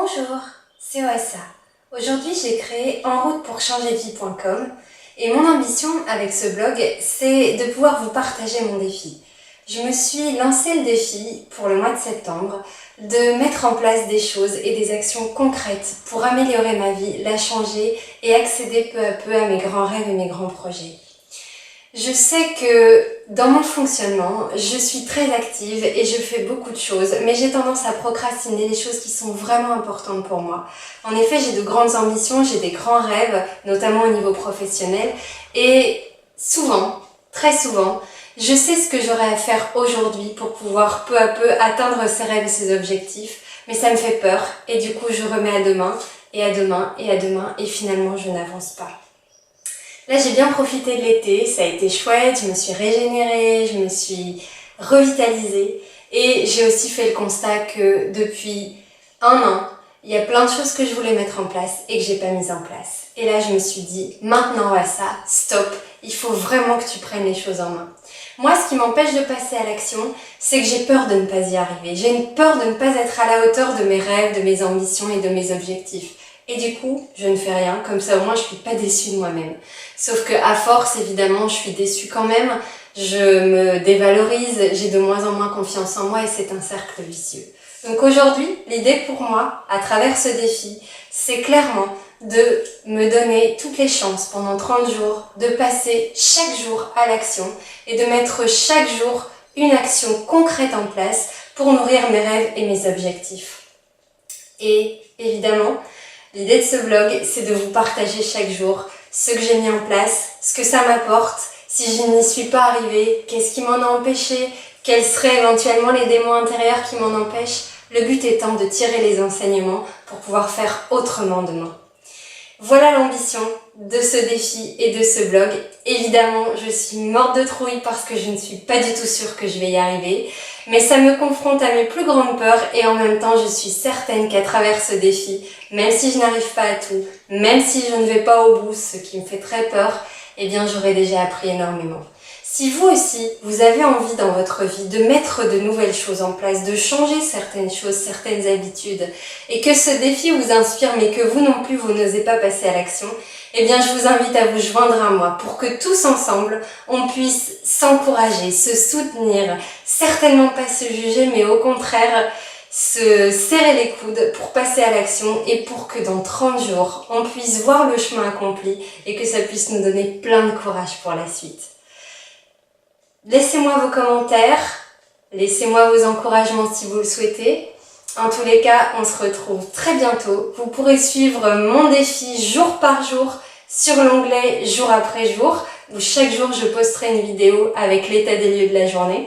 Bonjour, c'est OSA. Aujourd'hui, j'ai créé enroutepourchangervie.com et mon ambition avec ce blog, c'est de pouvoir vous partager mon défi. Je me suis lancé le défi pour le mois de septembre de mettre en place des choses et des actions concrètes pour améliorer ma vie, la changer et accéder peu à peu à mes grands rêves et mes grands projets. Je sais que dans mon fonctionnement, je suis très active et je fais beaucoup de choses, mais j'ai tendance à procrastiner les choses qui sont vraiment importantes pour moi. En effet, j'ai de grandes ambitions, j'ai des grands rêves, notamment au niveau professionnel, et souvent, très souvent, je sais ce que j'aurai à faire aujourd'hui pour pouvoir peu à peu atteindre ces rêves et ces objectifs, mais ça me fait peur, et du coup je remets à demain, et à demain, et à demain, et finalement je n'avance pas. Là, j'ai bien profité de l'été, ça a été chouette, je me suis régénérée, je me suis revitalisée et j'ai aussi fait le constat que depuis un an, il y a plein de choses que je voulais mettre en place et que j'ai pas mises en place. Et là, je me suis dit, maintenant, ça, stop, il faut vraiment que tu prennes les choses en main. Moi, ce qui m'empêche de passer à l'action, c'est que j'ai peur de ne pas y arriver. J'ai une peur de ne pas être à la hauteur de mes rêves, de mes ambitions et de mes objectifs. Et du coup, je ne fais rien, comme ça au moins je suis pas déçue de moi-même. Sauf que à force, évidemment, je suis déçue quand même, je me dévalorise, j'ai de moins en moins confiance en moi et c'est un cercle vicieux. Donc aujourd'hui, l'idée pour moi, à travers ce défi, c'est clairement de me donner toutes les chances pendant 30 jours, de passer chaque jour à l'action et de mettre chaque jour une action concrète en place pour nourrir mes rêves et mes objectifs. Et évidemment, l'idée de ce blog, c'est de vous partager chaque jour ce que j'ai mis en place, ce que ça m'apporte, si je n'y suis pas arrivée, qu'est-ce qui m'en a empêché, quels seraient éventuellement les démons intérieurs qui m'en empêchent, le but étant de tirer les enseignements pour pouvoir faire autrement demain. Voilà l'ambition de ce défi et de ce blog. Évidemment, je suis morte de trouille parce que je ne suis pas du tout sûre que je vais y arriver, mais ça me confronte à mes plus grandes peurs et en même temps, je suis certaine qu'à travers ce défi, même si je n'arrive pas à tout, même si je ne vais pas au bout, ce qui me fait très peur, eh bien, j'aurai déjà appris énormément. Si vous aussi, vous avez envie dans votre vie de mettre de nouvelles choses en place, de changer certaines choses, certaines habitudes, et que ce défi vous inspire, mais que vous non plus, vous n'osez pas passer à l'action, eh bien, je vous invite à vous joindre à moi pour que tous ensemble, on puisse s'encourager, se soutenir, certainement pas se juger, mais au contraire, se serrer les coudes pour passer à l'action et pour que dans 30 jours, on puisse voir le chemin accompli et que ça puisse nous donner plein de courage pour la suite. Laissez-moi vos commentaires, laissez-moi vos encouragements si vous le souhaitez. En tous les cas, on se retrouve très bientôt. Vous pourrez suivre mon défi jour par jour sur l'onglet jour après jour, où chaque jour je posterai une vidéo avec l'état des lieux de la journée.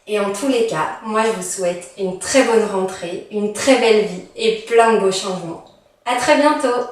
Et en tous les cas, moi je vous souhaite une très bonne rentrée, une très belle vie et plein de beaux changements. À très bientôt!